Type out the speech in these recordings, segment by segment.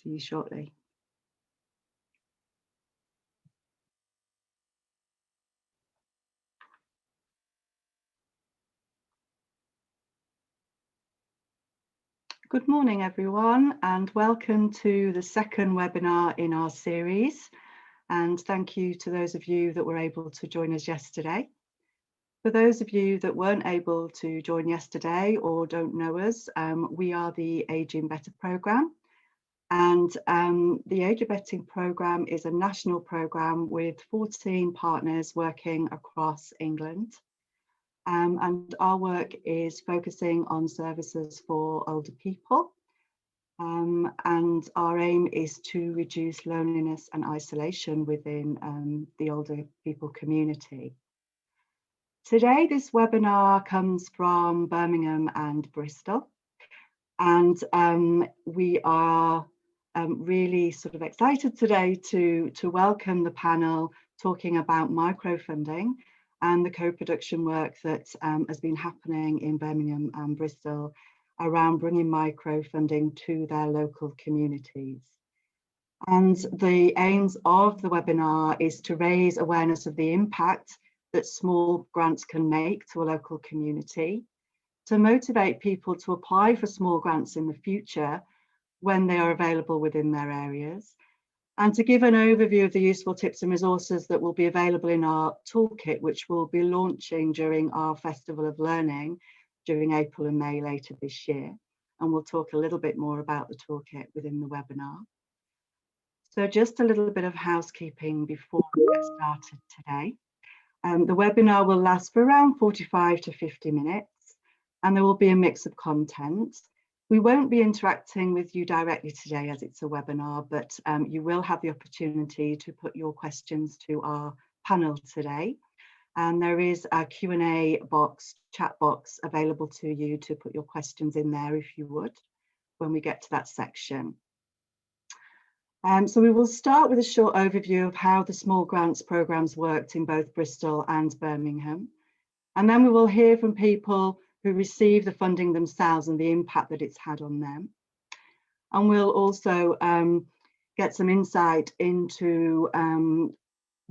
See you shortly. Good morning, everyone, and welcome to the second webinar in our series. And thank you to those of you that were able to join us yesterday. For those of you that weren't able to join yesterday or don't know us, we are the Aging Better programme. And the Aging Better programme is a national programme with 14 partners working across England. And our work is focusing on services for older people. And our aim is to reduce loneliness and isolation within the older people community. Today, this webinar comes from Birmingham and Bristol. And we are really sort of excited today to welcome the panel talking about microfunding and the co-production work that has been happening in Birmingham and Bristol around bringing microfunding to their local communities. And the aims of the webinar is to raise awareness of the impact that small grants can make to a local community, to motivate people to apply for small grants in the future when they are available within their areas, and to give an overview of the useful tips and resources that will be available in our toolkit, which we'll be launching during our Festival of Learning during April and May later this year. And we'll talk a little bit more about the toolkit within the webinar. So just a little bit of housekeeping before we get started today. The webinar will last for around 45 to 50 minutes, and there will be a mix of content. We won't be interacting with you directly today as it's a webinar, but you will have the opportunity to put your questions to our panel today. And there is a Q&A box, chat box available to you to put your questions in there if you would, when we get to that section. So we will start with a short overview of how the small grants programmes worked in both Bristol and Birmingham. And then we will hear from people who receive the funding themselves and the impact that it's had on them. And we'll also get some insight into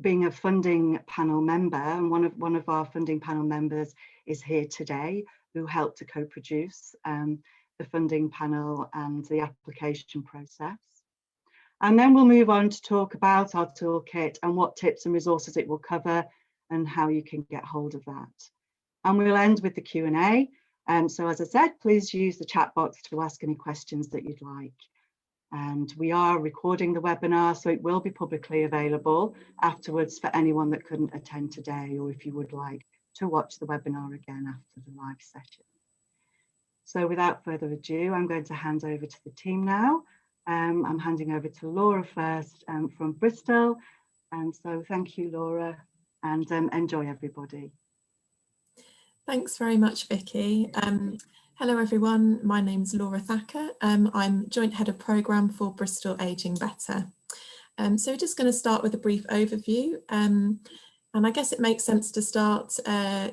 being a funding panel member. And one of our funding panel members is here today, who helped to co-produce the funding panel and the application process. And then we'll move on to talk about our toolkit and what tips and resources it will cover and how you can get hold of that. And we'll end with the Q&A. So as I said, please use the chat box to ask any questions that you'd like. And we are recording the webinar, so it will be publicly available afterwards for anyone that couldn't attend today, or if you would like to watch the webinar again after the live session. So without further ado, I'm going to hand over to the team now. I'm handing over to Laura first from Bristol. And so thank you, Laura, and enjoy everybody. Thanks very much, Vicky. Hello, everyone. My name's Laura Thacker. I'm Joint Head of Programme for Bristol Aging Better. So we're just going to start with a brief overview. And I guess it makes sense to start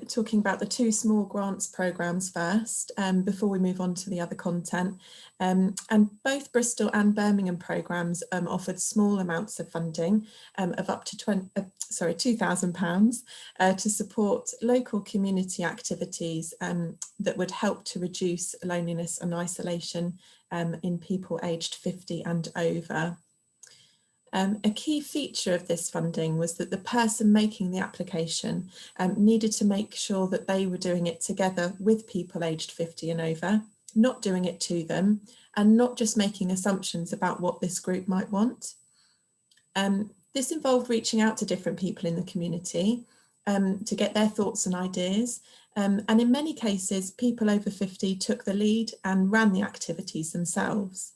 talking about the two small grants programmes first, before we move on to the other content. And both Bristol and Birmingham programmes offered small amounts of funding of up to £2,000 to support local community activities that would help to reduce loneliness and isolation in people aged 50 and over. A key feature of this funding was that the person making the application needed to make sure that they were doing it together with people aged 50 and over, not doing it to them, and not just making assumptions about what this group might want. This involved reaching out to different people in the community to get their thoughts and ideas. And in many cases, people over 50 took the lead and ran the activities themselves.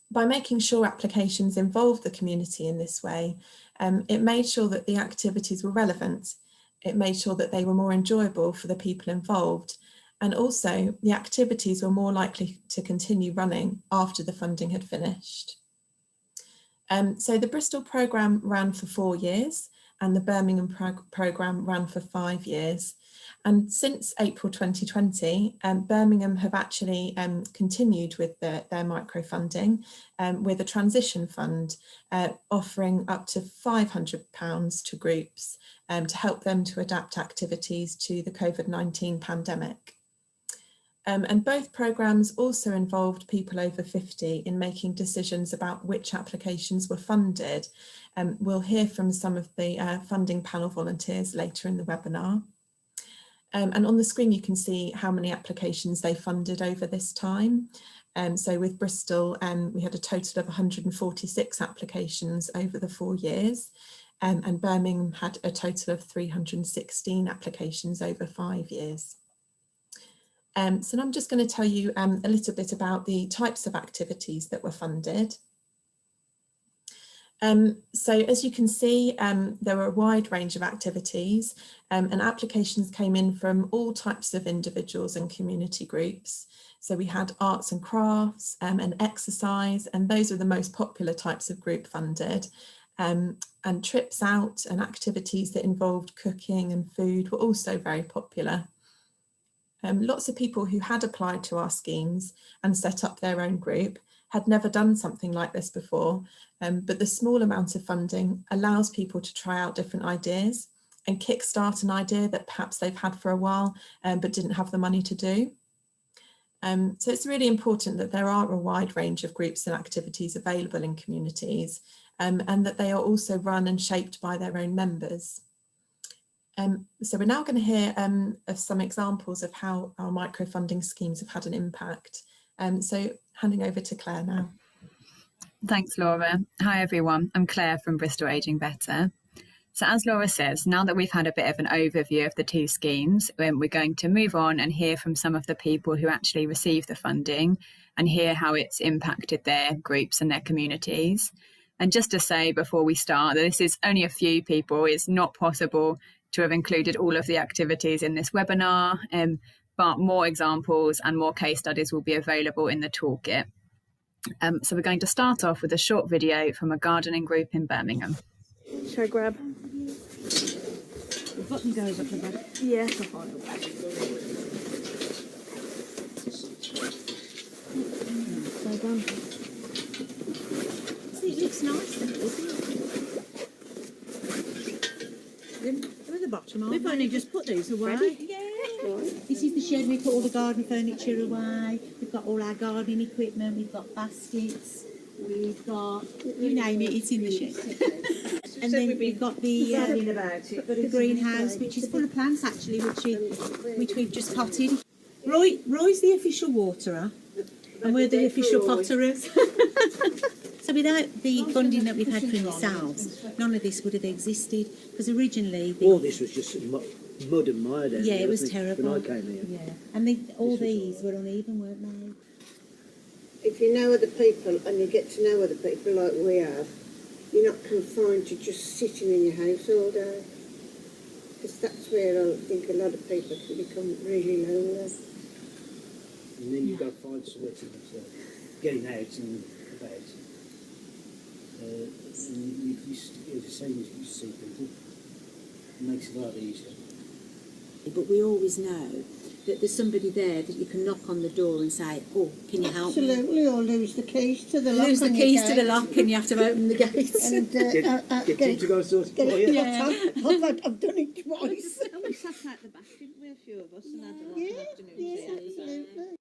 By making sure applications involved the community in this way, it made sure that the activities were relevant. It made sure that they were more enjoyable for the people involved. And also the activities were more likely to continue running after the funding had finished. So the Bristol programme ran for 4 years and the Birmingham programme ran for 5 years. And since April 2020, Birmingham have actually continued with their microfunding with a transition fund offering up to £500 to groups to help them to adapt activities to the COVID-19 pandemic. And both programmes also involved people over 50 in making decisions about which applications were funded. We'll hear from some of the funding panel volunteers later in the webinar. And on the screen you can see how many applications they funded over this time. So with Bristol, we had a total of 146 applications over the 4 years, and Birmingham had a total of 316 applications over 5 years. So I'm just going to tell you a little bit about the types of activities that were funded. So as you can see, there were a wide range of activities and applications came in from all types of individuals and community groups. So we had arts and crafts and exercise, and those are the most popular types of group funded. And trips out and activities that involved cooking and food were also very popular. Lots of people who had applied to our schemes and set up their own group had never done something like this before, but the small amount of funding allows people to try out different ideas and kickstart an idea that perhaps they've had for a while but didn't have the money to do. So it's really important that there are a wide range of groups and activities available in communities and that they are also run and shaped by their own members. So we're now going to hear of some examples of how our microfunding schemes have had an impact. So handing over to Claire now. Thanks, Laura. Hi, everyone. I'm Claire from Bristol Aging Better. So as Laura says, now that we've had a bit of an overview of the two schemes, we're going to move on and hear from some of the people who actually received the funding and hear how it's impacted their groups and their communities. And just to say before we start that this is only a few people. It's not possible to have included all of the activities in this webinar, but more examples and more case studies will be available in the toolkit. So we're going to start off with a short video from a gardening group in Birmingham. Shall I grab? The button goes up the back. Yeah. So done. See, it looks nice, doesn't it? They're the bottom. We've only just put these away. Ready? Yeah. This is the shed. We put all the garden furniture away. We've got all our gardening equipment. We've got baskets. We've got, you name it, it's in the shed. And then we've got the greenhouse, which is full of plants actually, which we've just potted. Roy's the official waterer, and we're the official potterers. So without the funding that we've had from yourselves, none of this would have existed. Because originally, all this was just mud and mire. Yeah, it was terrible. When I came here. Yeah, and all these were uneven, weren't they? If you know other people and you get to know other people like we have, you're not confined to just sitting in your house all day. Because that's where I think a lot of people can become really lonely. And then you've got to find some way to getting out and about. And you the same as you see people. It makes it a lot easier. But we always know that there's somebody there that you can knock on the door and say, oh, can you help me? Absolutely, or lose the keys to the lock. Lose the keys to the lock and you have to open the gates. And get him to go sort of I've done it twice. We sat out the back, didn't we, a few of us, and had a lot of afternoons. Absolutely.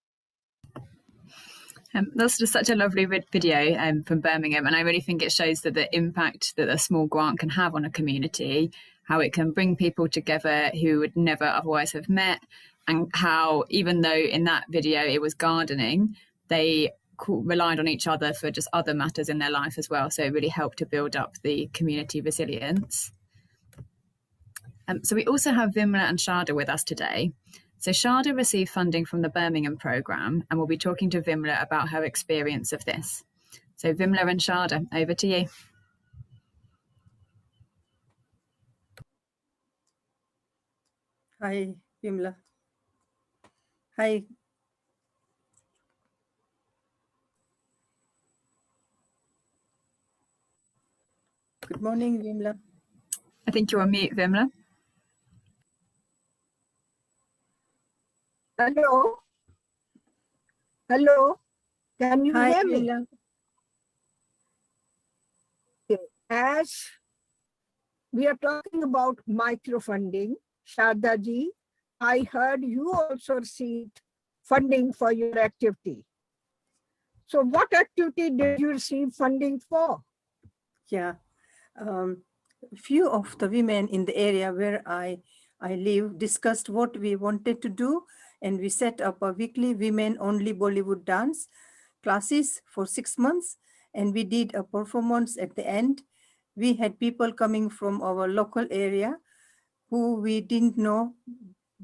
That's just such a lovely video from Birmingham, and I really think it shows that the impact that a small grant can have on a community, how it can bring people together who would never otherwise have met, and how even though in that video it was gardening, they relied on each other for just other matters in their life as well. So it really helped to build up the community resilience. So we also have Vimla and Shada with us today. So Shada received funding from the Birmingham programme and will be talking to Vimla about her experience of this. So Vimla and Shada, over to you. Hi, Vimla. Hi. Good morning, Vimla. I think you're on mute, Vimla. Hello? Hello? Can you Hi, hear me? Vimla. As we are talking about microfunding, Shardaji, I heard you also received funding for your activity. So what activity did you receive funding for? Yeah, few of the women in the area where I live discussed what we wanted to do, and we set up a weekly women-only Bollywood dance classes for 6 months, and we did a performance at the end. We had people coming from our local area who we didn't know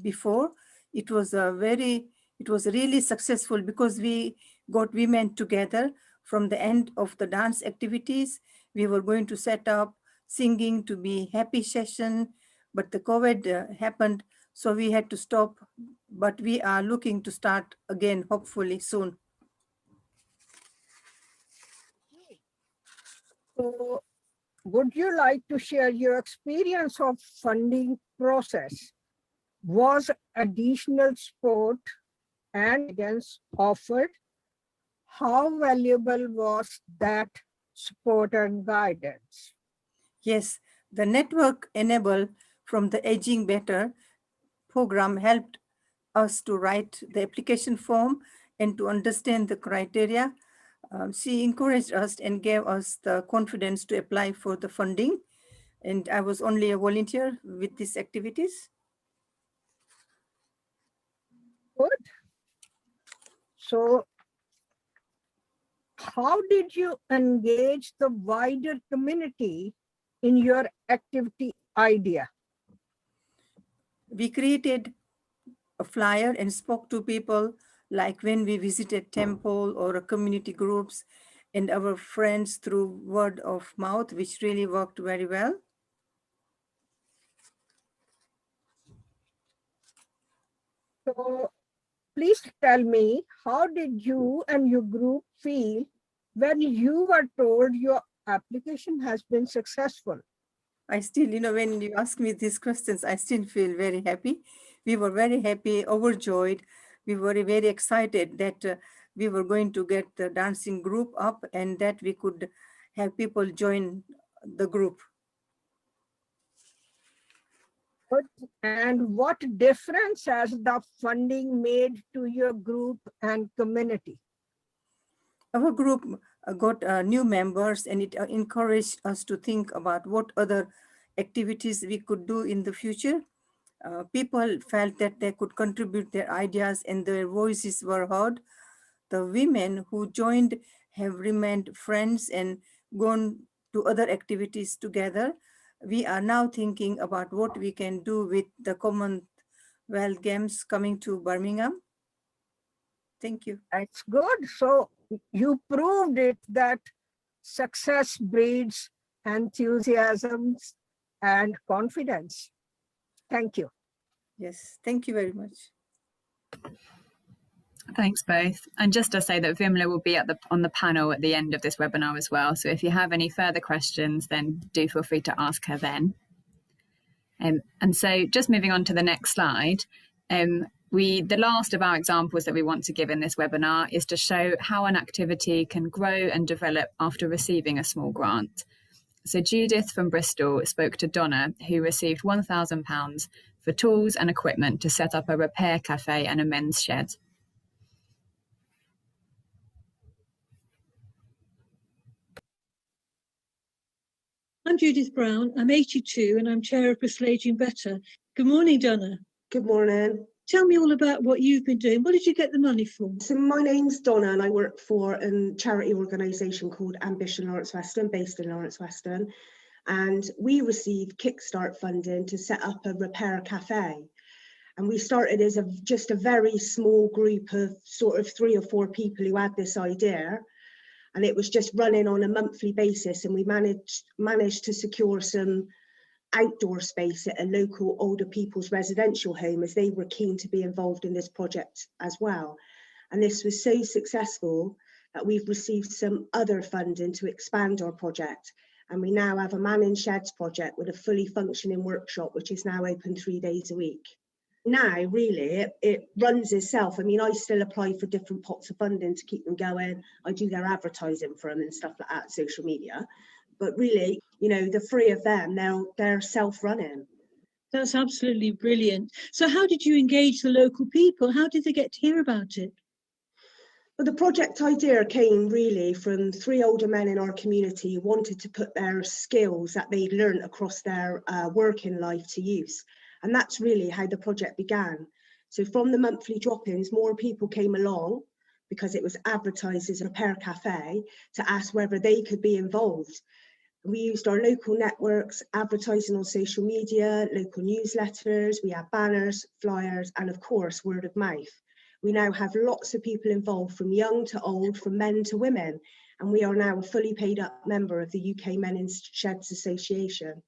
before. It was really successful because we got women together. From the end of the dance activities, we were going to set up singing to be happy session, but the COVID happened, so we had to stop, but we are looking to start again, hopefully soon. So would you like to share your experience of funding process? Was additional support and guidance offered? How valuable was that support and guidance? Yes, the network enable from the Aging Better program helped us to write the application form and to understand the criteria. She encouraged us and gave us the confidence to apply for the funding. And I was only a volunteer with these activities. Good. So how did you engage the wider community in your activity idea? We created a flyer and spoke to people, like when we visited temple or community groups, and our friends through word of mouth, which really worked very well. So please tell me, how did you and your group feel when you were told your application has been successful? I still, when you ask me these questions, I still feel very happy. We were very happy, overjoyed. We were very excited that we were going to get the dancing group up and that we could have people join the group. And what difference has the funding made to your group and community? Our group got new members, and it encouraged us to think about what other activities we could do in the future. People felt that they could contribute their ideas and their voices were heard. The women who joined have remained friends and gone to other activities together. We are now thinking about what we can do with the Commonwealth Games coming to Birmingham. Thank you. That's good. So you proved it that success breeds enthusiasm and confidence. Thank you. Yes, thank you very much. Thanks both. And just to say that Vimla will be on the panel at the end of this webinar as well. So if you have any further questions, then do feel free to ask her then. And so just moving on to the next slide, the last of our examples that we want to give in this webinar is to show how an activity can grow and develop after receiving a small grant. So Judith from Bristol spoke to Donna, who received £1,000 for tools and equipment to set up a repair cafe and a men's shed. I'm Judith Brown, I'm 82 and I'm chair of Bristol Aging Better. Good morning, Donna. Good morning. Tell me all about what you've been doing. What did you get the money for? So my name's Donna and I work for a charity organisation called Ambition Lawrence Weston, based in Lawrence Weston. And we received Kickstart funding to set up a repair cafe. And we started as just a very small group of sort of 3 or 4 people who had this idea. And it was just running on a monthly basis, and we managed to secure some outdoor space at a local older people's residential home, as they were keen to be involved in this project as well. And this was so successful that we've received some other funding to expand our project. And we now have a Man in Sheds project with a fully functioning workshop, which is now open 3 days a week. now really it runs itself. I mean, I still apply for different pots of funding to keep them going. I do their advertising for them and stuff like that, social media. But really, you know, the three of them, they're self-running. That's absolutely brilliant. So how did you engage the local people? How did they get to hear about it? Well, the project idea came really from three older men in our community who wanted to put their skills that they'd learned across their working life to use. And that's really how the project began. So from the monthly drop-ins, more people came along because it was advertised as a repair cafe to ask whether they could be involved. We used our local networks, advertising on social media, local newsletters, we had banners, flyers, and of course, word of mouth. We now have lots of people involved, from young to old, from men to women, and we are now a fully paid up member of the UK Men in Sheds Association.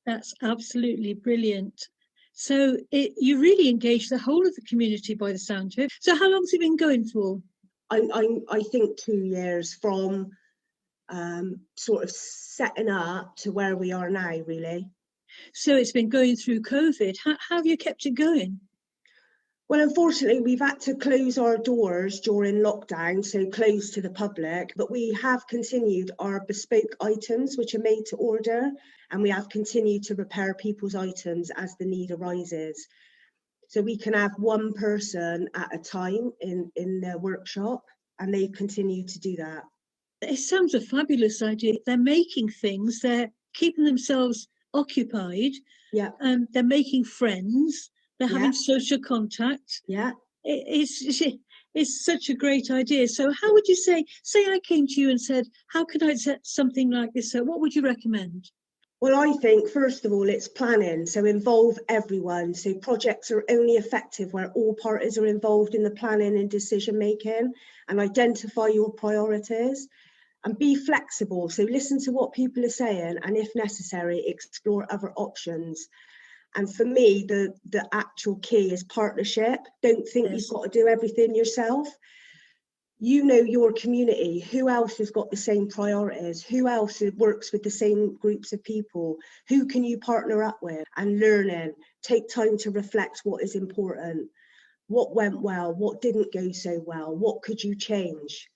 That's absolutely brilliant. So you really engaged the whole of the community by the sound of it. So how long has it been going for? I think 2 years from sort of setting up to where we are now, really. So it's been going through COVID. How have you kept it going? Well, unfortunately, we've had to close our doors during lockdown, so closed to the public, but we have continued our bespoke items, which are made to order, and we have continued to repair people's items as the need arises. So we can have one person at a time in the workshop, and they continue to do that. It sounds a fabulous idea. They're making things, they're keeping themselves occupied, yeah, they're making friends, they're having social contact. Yeah, it's such a great idea. So how would you say I came to you and said, how could I set something like this up? What would you recommend? Well, I think, first of all, it's planning, so involve everyone. So projects are only effective where all parties are involved in the planning and decision making, and identify your priorities. And be flexible, so listen to what people are saying, and if necessary, explore other options. And for me, the actual key is partnership. Don't think you've got to do everything yourself. You know your community, who else has got the same priorities, who else works with the same groups of people, who can you partner up with, and learning. Take time to reflect what is important, what went well, what didn't go so well, what could you change.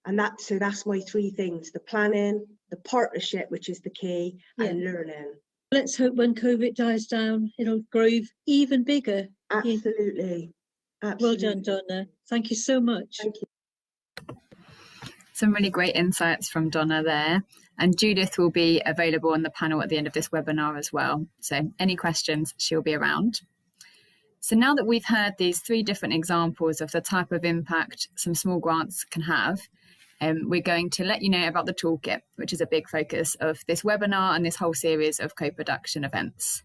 And that's my three things: the planning, the partnership, which is the key, and learning. Let's hope when COVID dies down, it'll grow even bigger. Absolutely. Well done, Donna. Thank you so much. Thank you. Some really great insights from Donna there. And Judith will be available on the panel at the end of this webinar as well. So any questions, she'll be around. So now that we've heard these three different examples of the type of impact some small grants can have, we're going to let you know about the toolkit, which is a big focus of this webinar and this whole series of co-production events.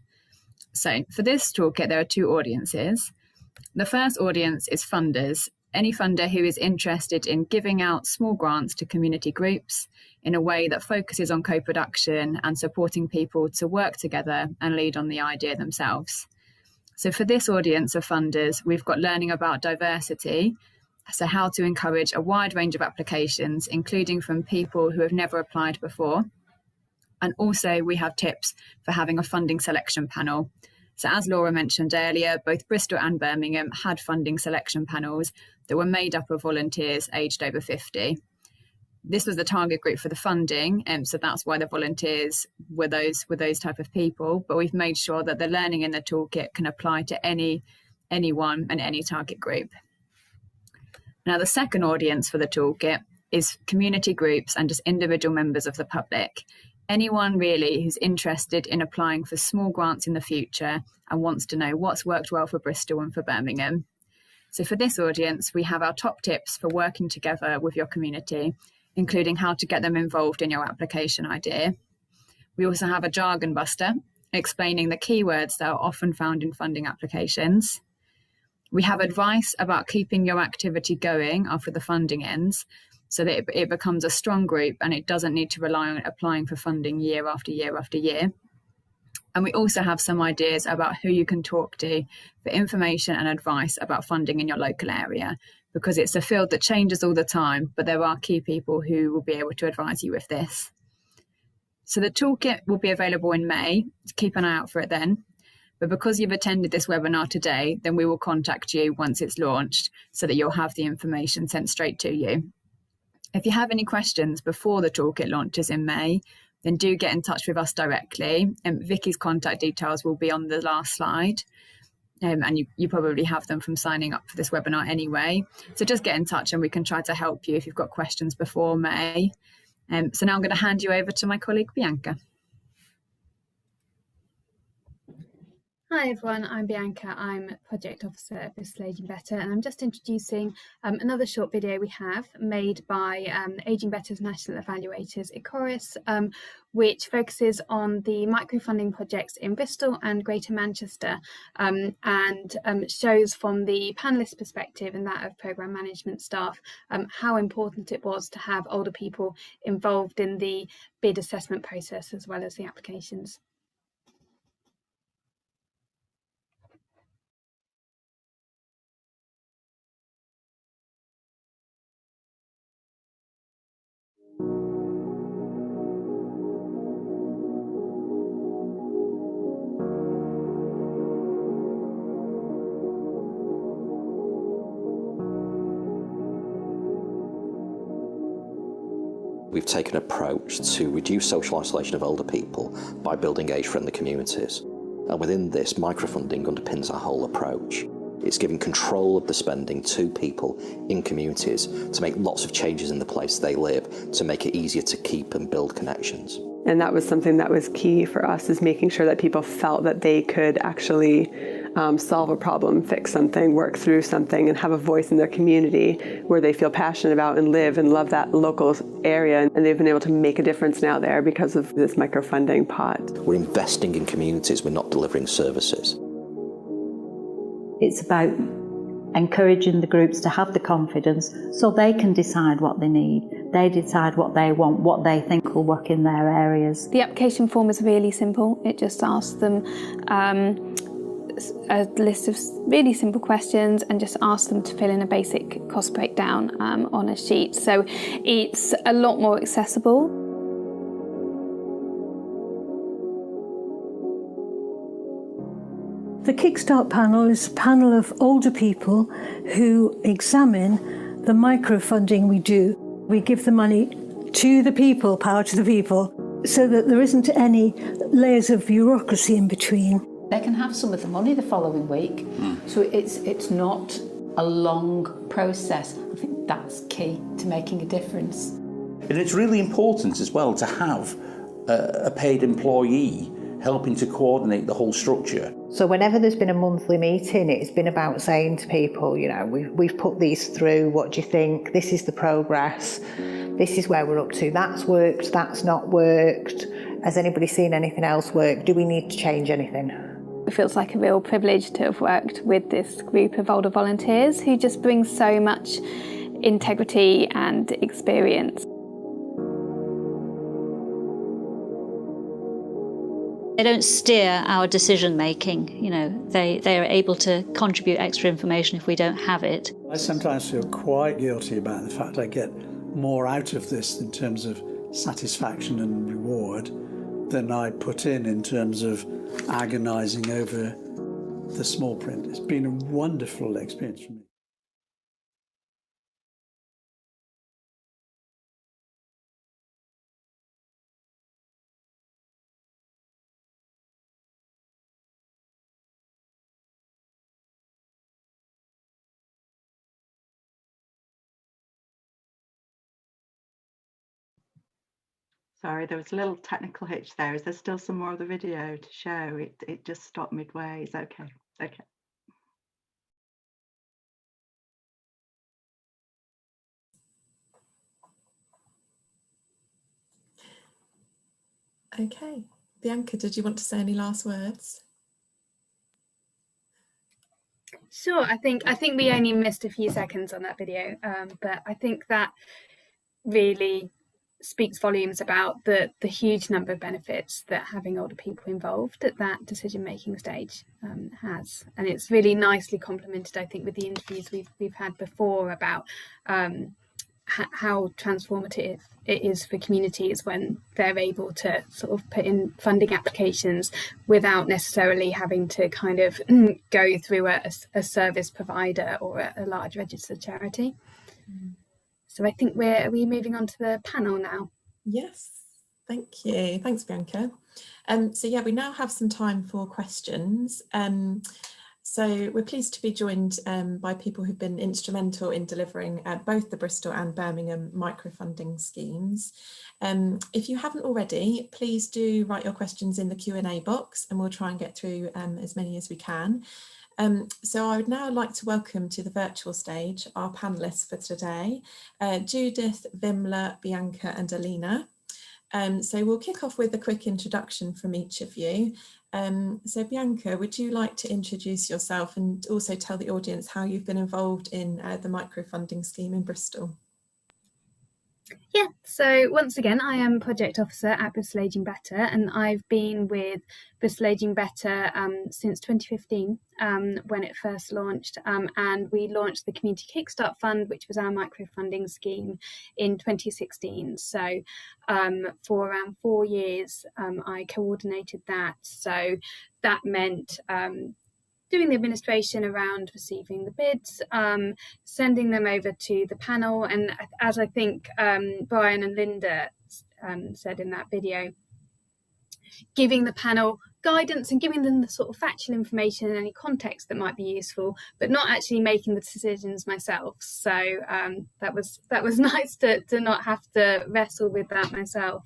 So for this toolkit, there are two audiences. The first audience is funders, any funder who is interested in giving out small grants to community groups in a way that focuses on co-production and supporting people to work together and lead on the idea themselves. So for this audience of funders, we've got learning about diversity, so how to encourage a wide range of applications, including from people who have never applied before. And also we have tips for having a funding selection panel. So as Laura mentioned earlier, both Bristol and Birmingham had funding selection panels that were made up of volunteers aged over 50. This was the target group for the funding, so that's why the volunteers were those type of people. But we've made sure that the learning in the toolkit can apply to anyone and any target group. Now, the second audience for the toolkit is community groups and just individual members of the public. Anyone really who's interested in applying for small grants in the future and wants to know what's worked well for Bristol and for Birmingham. So for this audience, we have our top tips for working together with your community, including how to get them involved in your application idea. We also have a jargon buster, explaining the keywords that are often found in funding applications. We have advice about keeping your activity going after the funding ends, so that it becomes a strong group and it doesn't need to rely on applying for funding year after year after year. And we also have some ideas about who you can talk to for information and advice about funding in your local area, because it's a field that changes all the time, but there are key people who will be able to advise you with this. So the toolkit will be available in May, so keep an eye out for it then. But because you've attended this webinar today, then we will contact you once it's launched so that you'll have the information sent straight to you. If you have any questions before the toolkit launches in May, then do get in touch with us directly. Vicky's contact details will be on the last slide. And you probably have them from signing up for this webinar anyway. So just get in touch and we can try to help you if you've got questions before May. So now I'm going to hand you over to my colleague Bianca. Hi everyone, I'm Bianca. I'm Project Officer at Bristol Aging Better, and I'm just introducing another short video we have made by Aging Better's National Evaluators, Icoris, which focuses on the microfunding projects in Bristol and Greater Manchester, and shows from the panelist perspective and that of programme management staff how important it was to have older people involved in the bid assessment process as well as the applications. We've taken an approach to reduce social isolation of older people by building age-friendly communities. And within this, microfunding underpins our whole approach. It's giving control of the spending to people in communities to make lots of changes in the place they live, to make it easier to keep and build connections. And that was something that was key for us, is making sure that people felt that they could actually solve a problem, fix something, work through something, and have a voice in their community where they feel passionate about and live and love that local area. And they've been able to make a difference now there because of this microfunding pot. We're investing in communities, we're not delivering services. It's about encouraging the groups to have the confidence so they can decide what they need. They decide what they want, what they think will work in their areas. The application form is really simple. It just asks them a list of really simple questions and just asks them to fill in a basic cost breakdown on a sheet. So it's a lot more accessible. The Kickstart panel is a panel of older people who examine the microfunding we do. We give the money to the people, power to the people, so that there isn't any layers of bureaucracy in between. They can have some of the money the following week, so it's not a long process. I think that's key to making a difference. And it's really important as well to have a paid employee helping to coordinate the whole structure. So whenever there's been a monthly meeting, it's been about saying to people, you know, we've put these through, what do you think? This is the progress, this is where we're up to, that's worked, that's not worked. Has anybody seen anything else work? Do we need to change anything? It feels like a real privilege to have worked with this group of older volunteers who just bring so much integrity and experience. They don't steer our decision making, you know, they are able to contribute extra information if we don't have it. I sometimes feel quite guilty about the fact I get more out of this in terms of satisfaction and reward than I put in terms of agonising over the small print. It's been a wonderful experience for me. Sorry, there was a little technical hitch there. Is there still some more of the video to show? It just stopped midway. It's okay. Okay. Okay. Bianca, did you want to say any last words? Sure, I think we only missed a few seconds on that video, but I think that really speaks volumes about the huge number of benefits that having older people involved at that decision-making stage has, and it's really nicely complemented, I think, with the interviews we've had before about how transformative it is for communities when they're able to sort of put in funding applications without necessarily having to kind of go through a service provider or a large registered charity. So I think are we moving on to the panel now? Yes, thank you. Thanks, Bianca. So yeah, we now have some time for questions. So we're pleased to be joined by people who've been instrumental in delivering both the Bristol and Birmingham microfunding schemes. If you haven't already, please do write your questions in the Q&A box and we'll try and get through as many as we can. So I would now like to welcome to the virtual stage our panellists for today, Judith, Vimla, Bianca and Alina. So we'll kick off with a quick introduction from each of you. So Bianca, would you like to introduce yourself and also tell the audience how you've been involved in the microfunding scheme in Bristol? Yeah, so once again, I am Project Officer at Bristol Aging Better, and I've been with Bristol Aging Better since 2015 when it first launched, and we launched the Community Kickstart Fund, which was our microfunding scheme, in 2016. So for around 4 years, I coordinated that. So that meant doing the administration around receiving the bids, sending them over to the panel, and as I think Brian and Linda said in that video, giving the panel guidance and giving them the sort of factual information and any context that might be useful, but not actually making the decisions myself. So that was nice to not have to wrestle with that myself.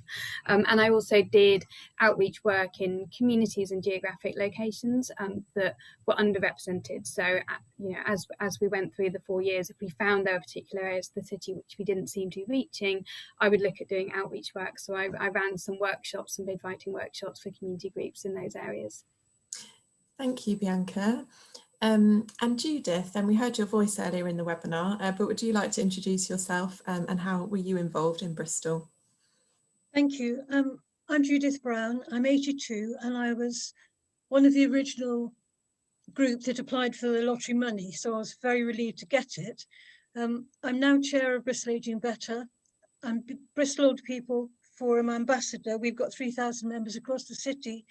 And I also did outreach work in communities and geographic locations that were underrepresented. So you know, as we went through the 4 years, if we found there were particular areas of the city which we didn't seem to be reaching, I would look at doing outreach work. So I ran some workshops, some bid writing workshops for community groups in those areas. Thank you, Bianca. And Judith, we heard your voice earlier in the webinar, but would you like to introduce yourself and how were you involved in Bristol? Thank you. I'm Judith Brown, I'm 82 and I was one of the original group that applied for the lottery money, so I was very relieved to get it. I'm now chair of Bristol Aging Better. I'm Bristol Older People Forum ambassador. We've got 3,000 members across the city,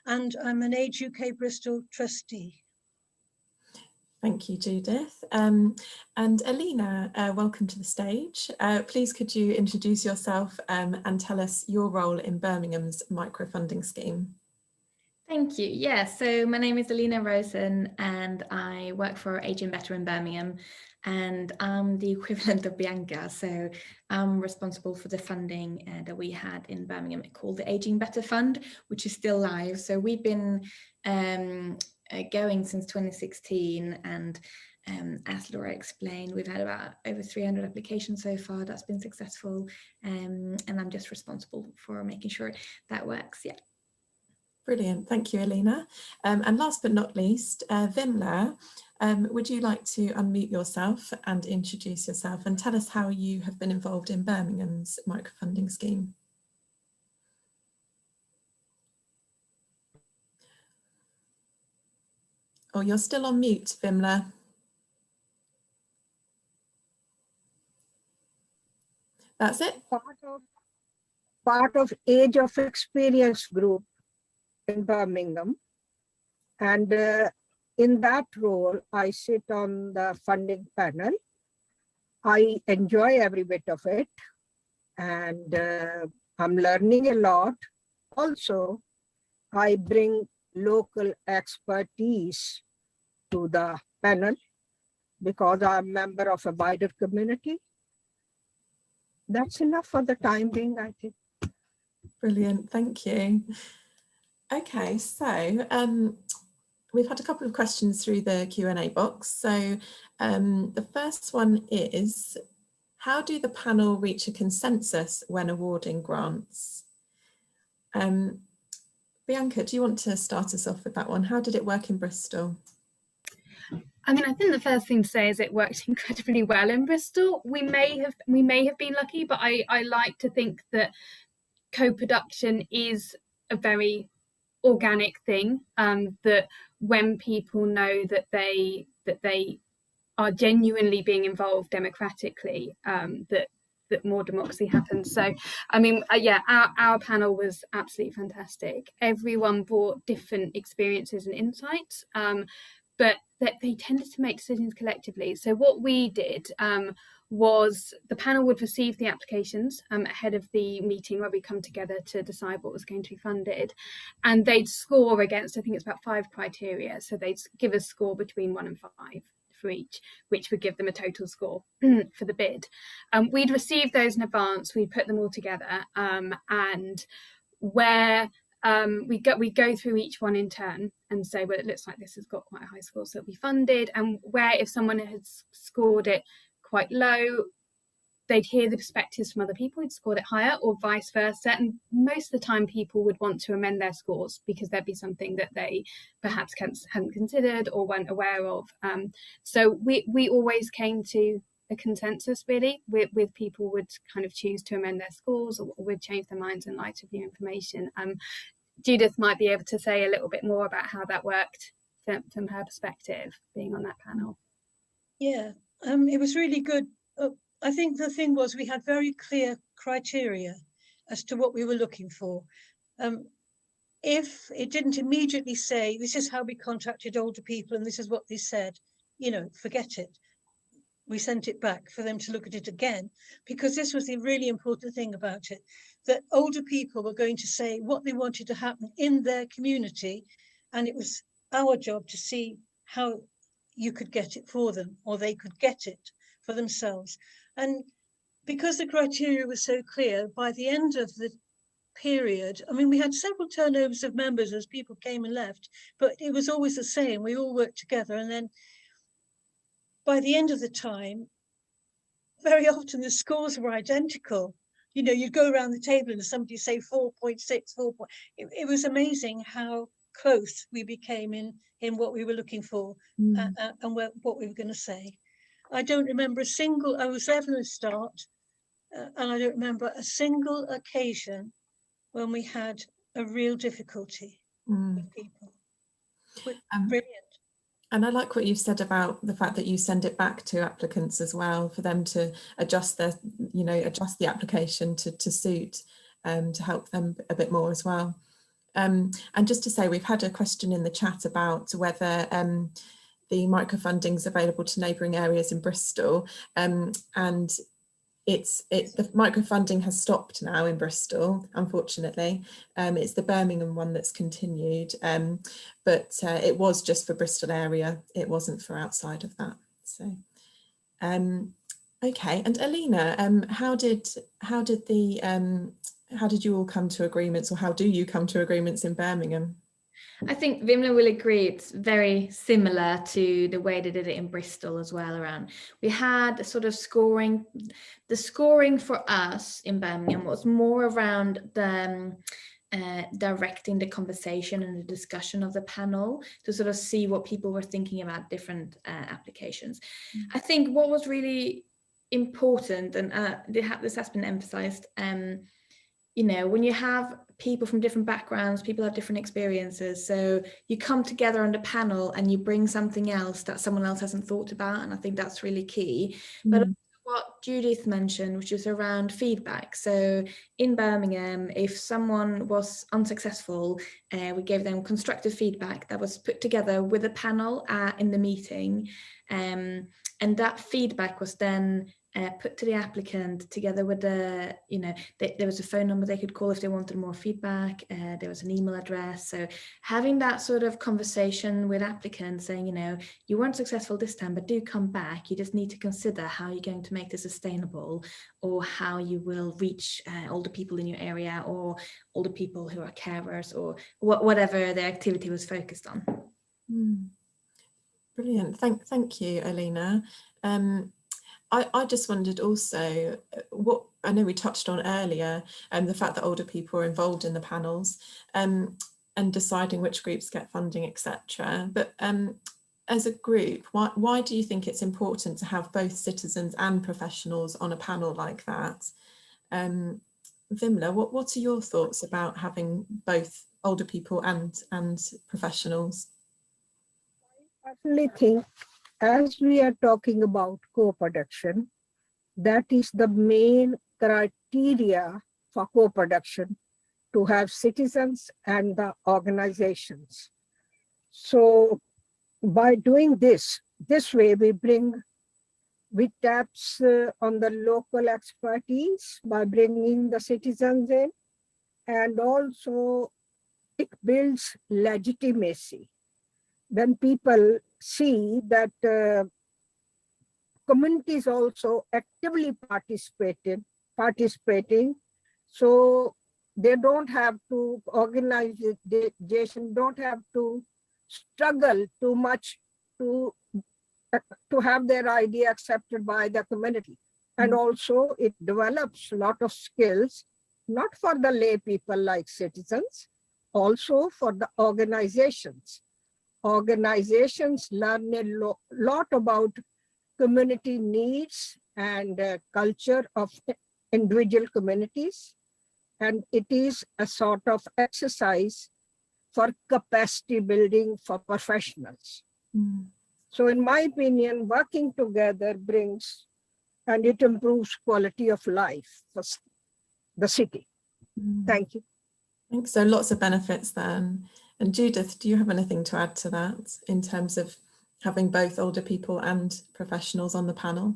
and I'm an Age UK Bristol trustee. Thank you, Judith. And Alina, welcome to the stage. Please could you introduce yourself and tell us your role in Birmingham's microfunding scheme? Thank you. Yeah, so my name is Alina Rosen and I work for Aging Better in Birmingham, and I'm the equivalent of Bianca. So I'm responsible for the funding that we had in Birmingham called the Aging Better Fund, which is still live. So we've been going since 2016, and as Laura explained, we've had about over 300 applications so far. That's been successful, and I'm just responsible for making sure that works. Yeah. Brilliant, thank you, Alina. And last but not least, Vimla, would you like to unmute yourself and introduce yourself and tell us how you have been involved in Birmingham's microfunding scheme? Oh, you're still on mute, Vimla. That's it? Part of Age of Experience group in Birmingham, and in that role I sit on the funding panel. I enjoy every bit of it, and I'm learning a lot. Also, I bring local expertise to the panel because I'm a member of a wider community. That's enough for the time being, I think. Brilliant, thank you. Okay, so we've had a couple of questions through the Q&A box. So the first one is, how do the panel reach a consensus when awarding grants? Bianca, do you want to start us off with that one? How did it work in Bristol? I mean, I think the first thing to say is it worked incredibly well in Bristol. We may have been lucky, but I like to think that co-production is a very organic thing, that when people know that they are genuinely being involved democratically, that more democracy happens. So, I mean, yeah, our panel was absolutely fantastic. Everyone brought different experiences and insights, but that they tended to make decisions collectively. So what we did was the panel would receive the applications ahead of the meeting where we come together to decide what was going to be funded, and they'd score against, I think it's about 5 criteria. So they'd give a score between 1 and 5 for each, which would give them a total score for the bid. We'd receive those in advance, we'd put them all together, and where we go through each one in turn and say, well, it looks like this has got quite a high score, so it'll be funded. And where if someone has scored it quite low, they'd hear the perspectives from other people who'd scored it higher, or vice versa. And most of the time people would want to amend their scores because there'd be something that they perhaps hadn't considered or weren't aware of. So we always came to a consensus, really, with people would kind of choose to amend their scores or would change their minds in light of new information. Judith might be able to say a little bit more about how that worked from her perspective, being on that panel. Yeah, it was really good. I think the thing was we had very clear criteria as to what we were looking for. If it didn't immediately say, this is how we contacted older people and this is what they said, you know, forget it. We sent it back for them to look at it again, because this was the really important thing about it, that older people were going to say what they wanted to happen in their community, and it was our job to see how you could get it for them, or they could get it for themselves. And because the criteria was so clear, by the end of the period, I mean, we had several turnovers of members as people came and left, but it was always the same. We all worked together, and then by the end of the time, very often the scores were identical. You know, you'd go around the table and somebody say 4.6, 4. It was amazing how close we became in what we were looking for and what we were going to say. I don't remember a single, I was there from the start, and I don't remember a single occasion when we had a real difficulty with people. Brilliant. And I like what you've said about the fact that you send it back to applicants as well for them to adjust their, adjust the application to suit, to help them a bit more as well. And just to say, we've had a question in the chat about whether the microfunding is available to neighbouring areas in Bristol, and the microfunding has stopped now in Bristol, unfortunately. It's the Birmingham one that's continued, but it was just for Bristol area. It wasn't for outside of that. So, okay. And Alina, how did you all come to agreements, or how do you come to agreements in Birmingham? I think Vimla will agree it's very similar to the way they did it in Bristol as well. Around we had a sort of scoring. The scoring for us in Birmingham was more around the directing the conversation and the discussion of the panel to sort of see what people were thinking about different applications. I think what was really important, and this has been emphasized, when you have people from different backgrounds, people have different experiences. So you come together on the panel and you bring something else that someone else hasn't thought about. And I think that's really key. But what Judith mentioned, which is around feedback. So in Birmingham, if someone was unsuccessful, we gave them constructive feedback that was put together with a panel in the meeting. And that feedback was then put to the applicant together with there was a phone number they could call if they wanted more feedback. There was an email address. So having that sort of conversation with applicants saying, you weren't successful this time, but do come back. You just need to consider how you're going to make this sustainable, or how you will reach older people in your area, or older people who are carers, or whatever their activity was focused on. Brilliant. Thank you, Alina. I just wondered also what I know we touched on earlier, the fact that older people are involved in the panels and deciding which groups get funding, etc. But as a group, why do you think it's important to have both citizens and professionals on a panel like that? Vimla, what are your thoughts about having both older people and professionals? I personally think as we are talking about co-production, that is the main criteria for co-production, to have citizens and the organizations. So by doing this way, we taps on the local expertise by bringing the citizens in, and also it builds legitimacy. When people see that communities also actively participating, so they don't have to, organization don't have to struggle too much to have their idea accepted by the community. And also it develops a lot of skills, not for the lay people like citizens, also for the organizations. Organizations learn a lot about community needs and culture of individual communities. And it is a sort of exercise for capacity building for professionals. So in my opinion, working together brings, and it improves quality of life for the city. Thank you. Thanks. So lots of benefits then. And Judith, do you have anything to add to that in terms of having both older people and professionals on the panel?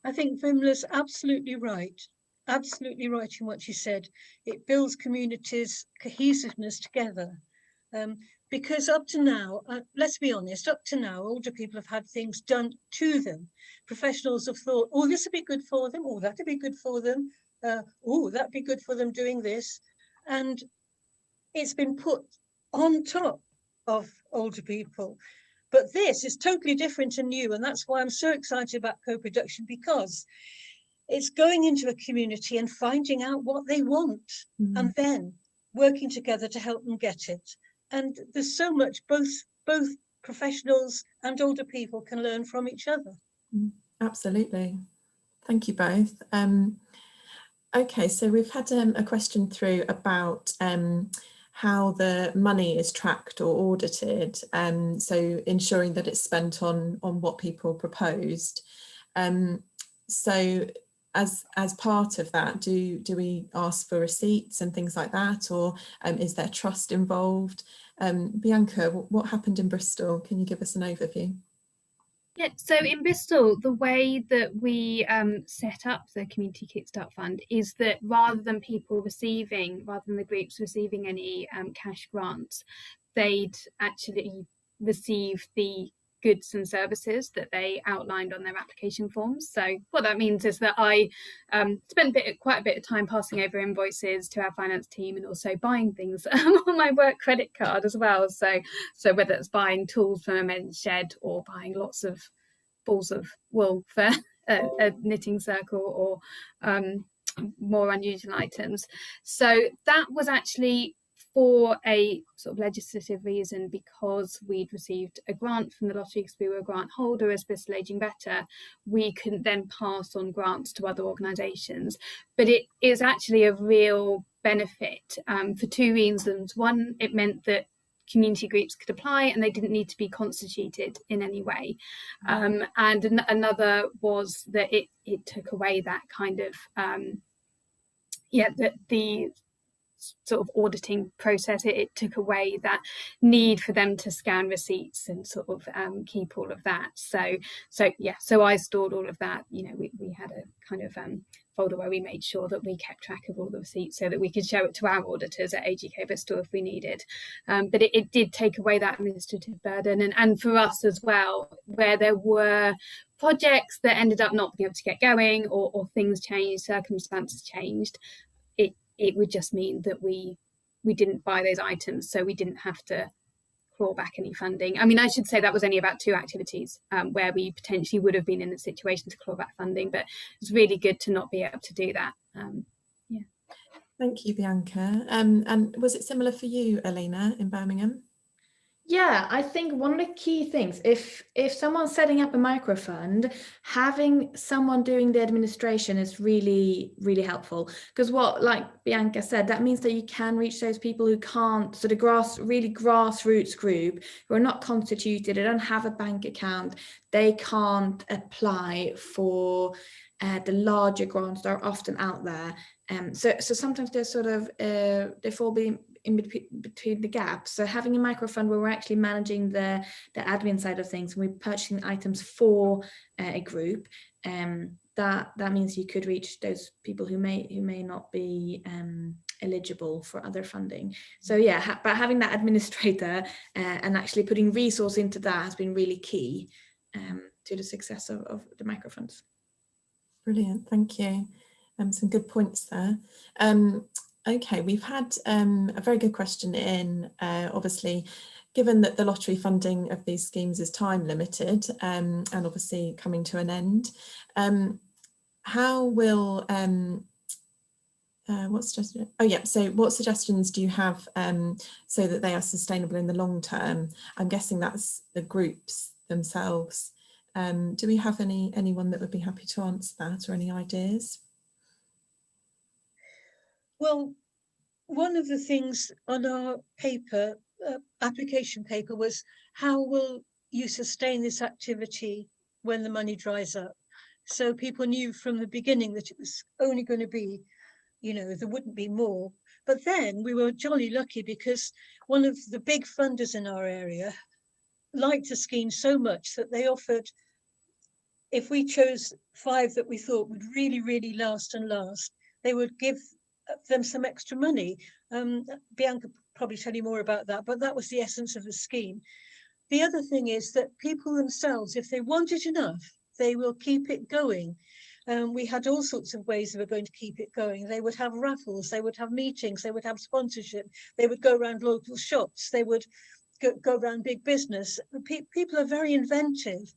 I think Vimla's absolutely right. Absolutely right in what she said. It builds communities' cohesiveness together. Because up to now, let's be honest, up to now, older people have had things done to them. Professionals have thought, oh, this would be good for them, oh, that would be good for them, oh, that'd be good for them doing this. And it's been put on top of older people. But this is totally different and new, and that's why I'm so excited about co-production, because it's going into a community and finding out what they want and then working together to help them get it. And there's so much both professionals and older people can learn from each other. Absolutely. Thank you both. Okay, so we've had a question through about how the money is tracked or audited, so ensuring that it's spent on what people proposed. So as part of that, do we ask for receipts and things like that, or is there trust involved? Bianca, what happened in Bristol? Can you give us an overview? Yeah, so in Bristol, the way that we set up the Community Kickstart Fund is that rather than the groups receiving any cash grants, they'd actually receive the goods and services that they outlined on their application forms. So what that means is that I spent quite a bit of time passing over invoices to our finance team and also buying things on my work credit card as well. So whether it's buying tools from a men's shed or buying lots of balls of wool for a knitting circle or more unusual items. So that was actually for a sort of legislative reason, because we'd received a grant from the lottery, because we were a grant holder as Bristol Aging Better. We couldn't then pass on grants to other organisations, but it is actually a real benefit for two reasons. One, it meant that community groups could apply and they didn't need to be constituted in any way, and another was that it took away that kind of the sort of auditing process. It took away that need for them to scan receipts and sort of keep all of that. So I stored all of that. You know, we had a kind of folder where we made sure that we kept track of all the receipts so that we could show it to our auditors at AGK Bristol if we needed. But it did take away that administrative burden, and for us as well, where there were projects that ended up not being able to get going, or things changed, circumstances changed, it would just mean that we didn't buy those items, so we didn't have to claw back any funding. I mean, I should say that was only about 2 activities where we potentially would have been in a situation to claw back funding, but it's really good to not be able to do that. Yeah. Thank you, Bianca. And was it similar for you, Elena, in Birmingham? Yeah, I think one of the key things, if someone's setting up a microfund, having someone doing the administration is really, really helpful. Because what, like Bianca said, that means that you can reach those people who can't, so the really grassroots group who are not constituted, they don't have a bank account, they can't apply for the larger grants that are often out there. So sometimes they're sort of, they fall in between the gaps. So having a microfund where we're actually managing the admin side of things, and we're purchasing items for a group, that means you could reach those people who may not be eligible for other funding. So yeah, but having that administrator and actually putting resource into that has been really key to the success of the microfunds. Brilliant, thank you. Some good points there. Okay, we've had a very good question in, obviously, given that the lottery funding of these schemes is time limited and obviously coming to an end, how will, what suggestions do you have so that they are sustainable in the long term? I'm guessing that's the groups themselves. Do we have anyone that would be happy to answer that, or any ideas? Well, one of the things on our paper, application paper, was how will you sustain this activity when the money dries up? So people knew from the beginning that it was only going to be, there wouldn't be more. But then we were jolly lucky because one of the big funders in our area liked the scheme so much that they offered, if we chose 5 that we thought would really, really last, they would give them some extra money. Bianca probably tell you more about that, but that was the essence of the scheme. The other thing is that people themselves, if they want it enough, they will keep it going. We had all sorts of ways they were going to keep it going. They would have raffles, they would have meetings, they would have sponsorship, they would go around local shops, they would go around big business. People are very inventive,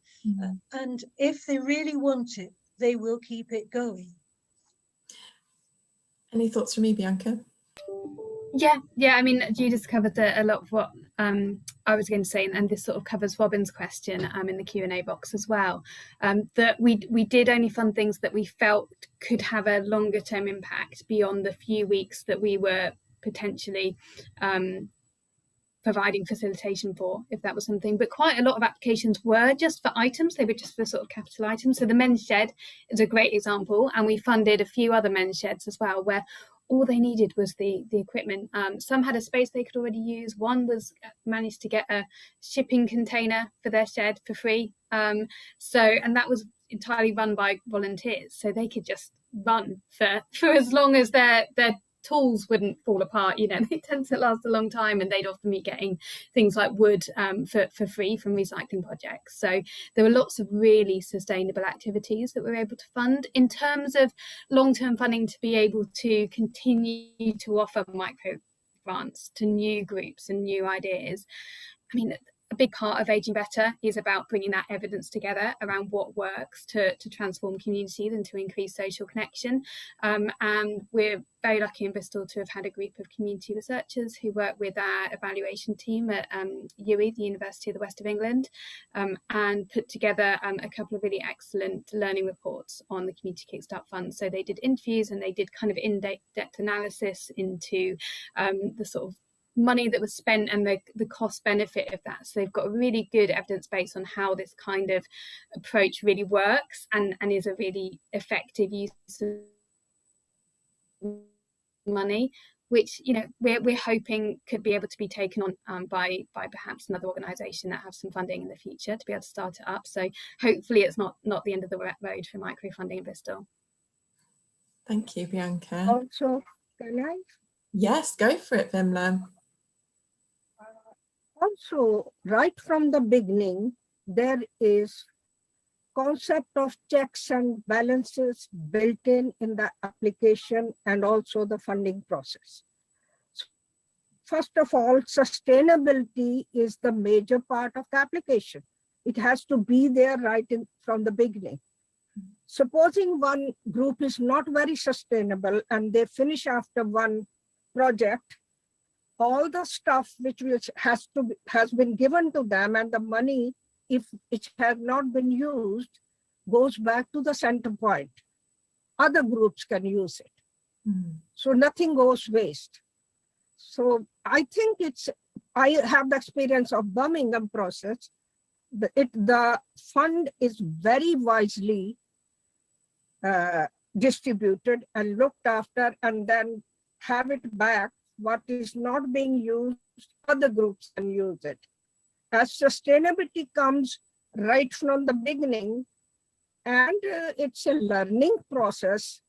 and if they really want it, they will keep it going. Any thoughts from me, Bianca? Yeah. I mean, Judith covered a lot of what I was going to say, and this sort of covers Robin's question in the Q&A box as well. That we did only fund things that we felt could have a longer term impact beyond the few weeks that we were potentially providing facilitation for, if that was something. But quite a lot of applications were just for items, they were just for sort of capital items. So the men's shed is a great example, and we funded a few other men's sheds as well, where all they needed was the equipment. Some had a space they could already use. One was managed to get a shipping container for their shed for free. And that was entirely run by volunteers, so they could just run for as long as their tools wouldn't fall apart. They tend to last a long time, and they'd often be getting things like wood for free from recycling projects. So there were lots of really sustainable activities that we were able to fund. In terms of long-term funding to be able to continue to offer micro grants to new groups and new ideas, I mean, a big part of Aging Better is about bringing that evidence together around what works to transform communities and to increase social connection. And we're very lucky in Bristol to have had a group of community researchers who work with our evaluation team at UWE, the University of the West of England, and put together a couple of really excellent learning reports on the Community Kickstart Fund. So they did interviews and they did kind of in-depth analysis into the sort of money that was spent and the cost benefit of that. So they've got a really good evidence base on how this kind of approach really works and is a really effective use of money, which we're hoping could be able to be taken on by perhaps another organisation that has some funding in the future to be able to start it up. So hopefully it's not the end of the road for microfunding in Bristol. Thank you, Bianca. Also, can I? Yes, go for it, Vimla. Also, right from the beginning, there is concept of checks and balances built in the application and also the funding process. So first of all, sustainability is the major part of the application. It has to be there right from the beginning. Supposing one group is not very sustainable and they finish after one project, all the stuff which has been given to them, and the money, if it has not been used, goes back to the center point. Other groups can use it. So nothing goes waste. So I think I have the experience of Birmingham process. The fund is very wisely distributed and looked after, and then have it back. What is not being used, other groups can use it. As sustainability comes right from the beginning, and it's a learning process,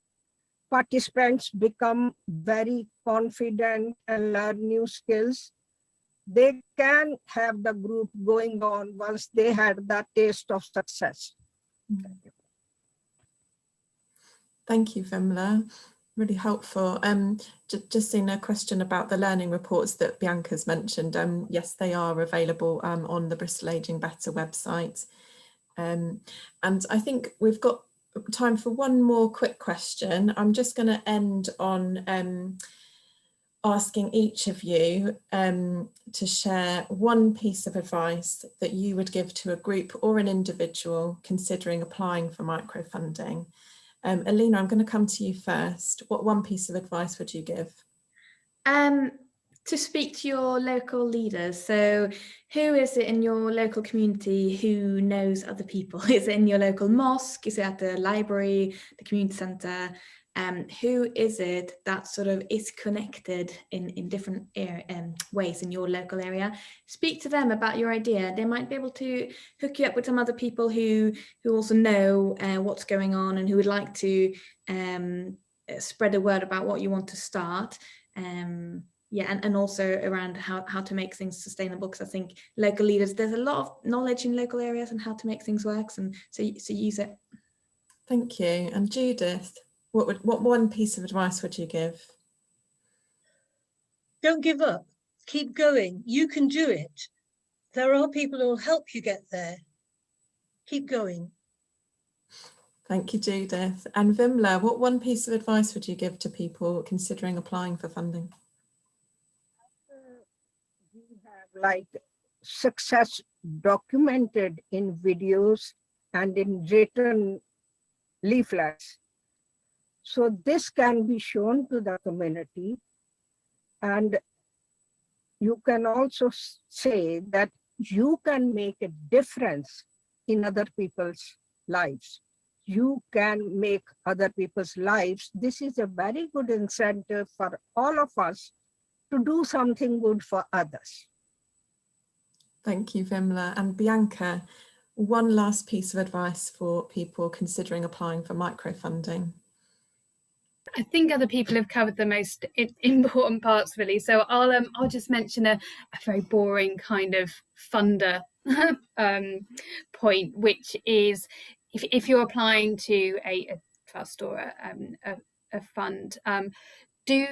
participants become very confident and learn new skills. They can have the group going on once they had that taste of success. Thank you, Vimla. Really helpful. Just seen a question about the learning reports that Bianca's mentioned. Yes, they are available on the Bristol Aging Better website. And I think we've got time for one more quick question. I'm just going to end on asking each of you to share one piece of advice that you would give to a group or an individual considering applying for microfunding. Alina, I'm going to come to you first. What one piece of advice would you give? To speak to your local leaders. So who is it in your local community who knows other people? Is it in your local mosque? Is it at the library, the community centre? Who is it that sort of is connected in different ways in your local area? Speak to them about your idea. They might be able to hook you up with some other people who also know what's going on and who would like to spread the word about what you want to start. Yeah, and also around how to make things sustainable, because I think local leaders, there's a lot of knowledge in local areas on how to make things work, and so use it. Thank you. And Judith, what one piece of advice would you give? Don't give up. Keep going. You can do it. There are people who will help you get there. Keep going. Thank you, Judith. And Vimla, what one piece of advice would you give to people considering applying for funding? We have like success documented in videos and in written leaflets. So this can be shown to the community, and you can also say that you can make a difference in other people's lives. You can make other people's lives. This is a very good incentive for all of us to do something good for others. Thank you, Vimla. And Bianca, one last piece of advice for people considering applying for microfunding. I think other people have covered the most important parts, really. So I'll just mention a very boring kind of funder point, which is if you're applying to a trust or a fund, do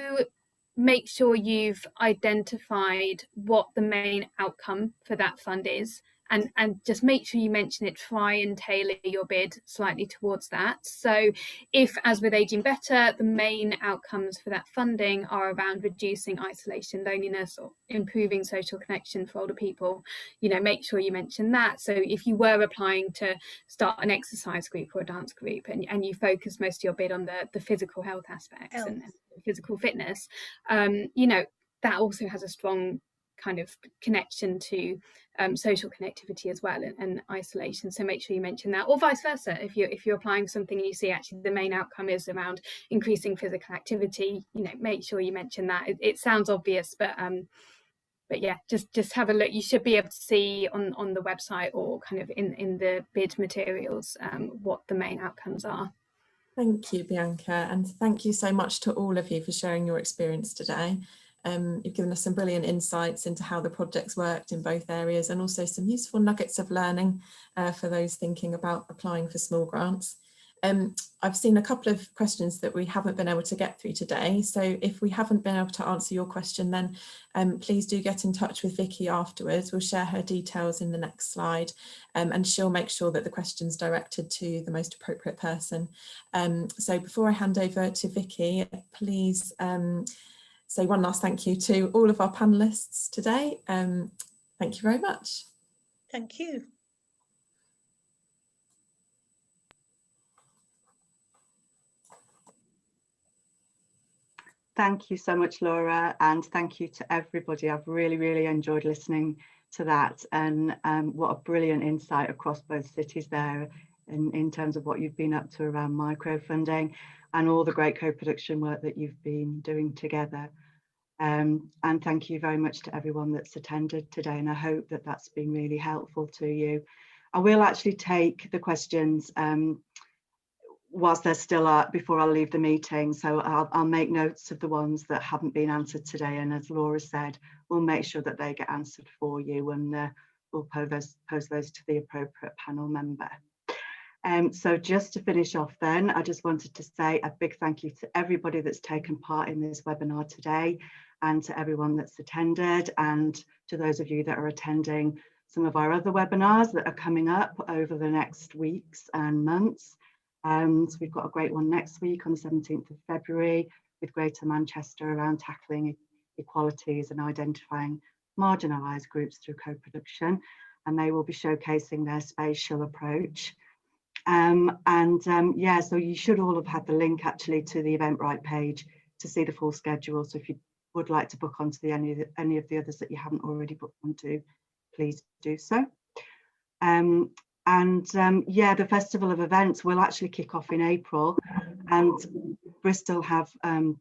make sure you've identified what the main outcome for that fund is, and just make sure you mention it. Try and tailor your bid slightly towards that. So if, as with Aging Better, the main outcomes for that funding are around reducing isolation, loneliness, or improving social connection for older people, make sure you mention that. So if you were applying to start an exercise group or a dance group, and you focus most of your bid on the physical health aspects and physical fitness, that also has a strong kind of connection to social connectivity as well, and isolation. So make sure you mention that, or vice versa. If you're applying for something and you see actually the main outcome is around increasing physical activity, make sure you mention that. It sounds obvious, but yeah, just have a look. You should be able to see on the website or kind of in the bid materials what the main outcomes are. Thank you, Bianca, and thank you so much to all of you for sharing your experience today. You've given us some brilliant insights into how the projects worked in both areas, and also some useful nuggets of learning for those thinking about applying for small grants. I've seen a couple of questions that we haven't been able to get through today, so if we haven't been able to answer your question, then please do get in touch with Vicky afterwards. We'll share her details in the next slide, and she'll make sure that the question's directed to the most appropriate person. So before I hand over to Vicky, please say one last thank you to all of our panellists today. Thank you very much. Thank you. Thank you so much, Laura, and thank you to everybody. I've really enjoyed listening to that, and what a brilliant insight across both cities there in terms of what you've been up to around microfunding and all the great co-production work that you've been doing together. And thank you very much to everyone that's attended today, and I hope that that's been really helpful to you. I will actually take the questions whilst they're still up before I leave the meeting, so I'll make notes of the ones that haven't been answered today, and as Laura said, we'll make sure that they get answered for you, and we'll pose those to the appropriate panel member. So just to finish off then, I just wanted to say a big thank you to everybody that's taken part in this webinar today, and to everyone that's attended, and to those of you that are attending some of our other webinars that are coming up over the next weeks and months. So we've got a great one next week on the 17th of February with Greater Manchester around tackling equalities and identifying marginalised groups through co-production, and they will be showcasing their spatial approach. Yeah, so you should all have had the link actually to the Eventbrite page to see the full schedule. So if you would like to book onto any of the others that you haven't already booked onto, please do so. Yeah, the Festival of Events will actually kick off in April, and Bristol and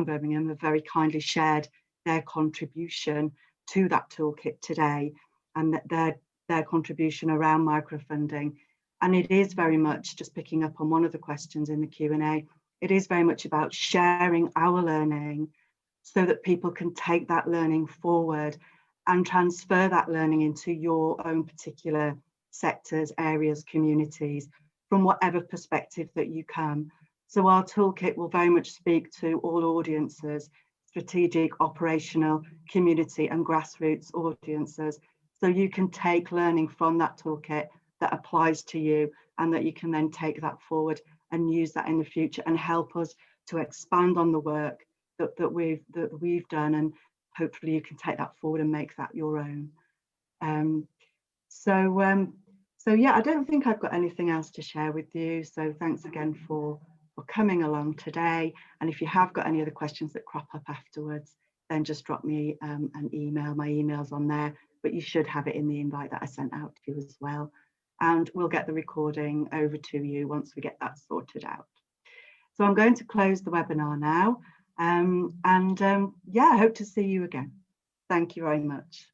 Birmingham have very kindly shared their contribution to that toolkit today, and their contribution around microfunding. And it is very much, just picking up on one of the questions in the Q&A, it is very much about sharing our learning so that people can take that learning forward and transfer that learning into your own particular sectors, areas, communities, from whatever perspective that you come. So our toolkit will very much speak to all audiences, strategic, operational, community and grassroots audiences. So you can take learning from that toolkit that applies to you, and that you can then take that forward and use that in the future and help us to expand on the work that we've done, and hopefully you can take that forward and make that your own. So yeah, I don't think I've got anything else to share with you. So thanks again for coming along today. And if you have got any other questions that crop up afterwards, then just drop me an email. My email's on there, but you should have it in the invite that I sent out to you as well. And we'll get the recording over to you once we get that sorted out. So I'm going to close the webinar now. Yeah, I hope to see you again. Thank you very much.